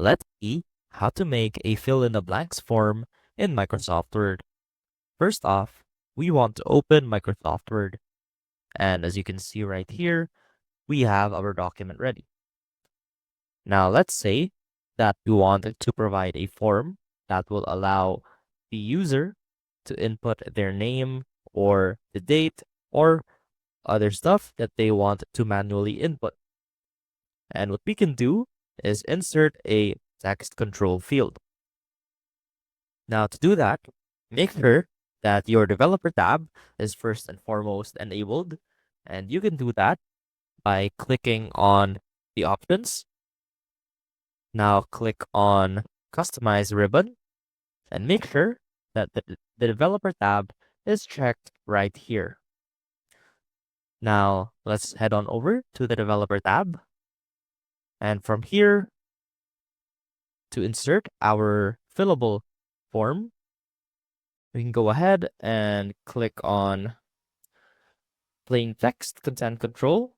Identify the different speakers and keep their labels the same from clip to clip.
Speaker 1: Let's see how to make a fill-in-the-blanks form in Microsoft Word. First off, we want to open Microsoft Word. And as you can see right here, we have our document ready. Now let's say that we wanted to provide a form that will allow the user to input their name or the date or other stuff that they want to manually input. And what we can do is insert a text control field. Now to do that, make sure that your developer tab is first and foremost enabled. And you can do that by clicking on the options. Now click on customize ribbon and make sure that the developer tab is checked right here. Now let's head on over to the developer tab. And from here, to insert our fillable form, we can go ahead and click on plain text content control.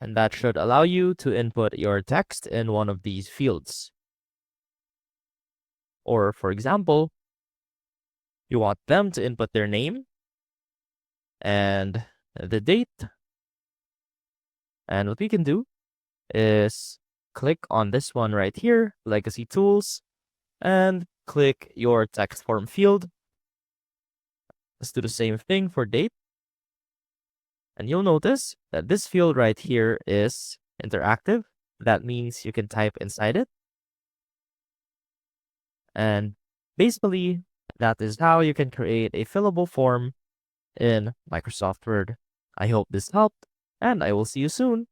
Speaker 1: And that should allow you to input your text in one of these fields. Or for example, you want them to input their name and the date. And what we can do is click on this one right here, Legacy Tools, and click your text form field. Let's do the same thing for date. And you'll notice that this field right here is interactive. That means you can type inside it. And basically, that is how you can create a fillable form in Microsoft Word. I hope this helped, and I will see you soon.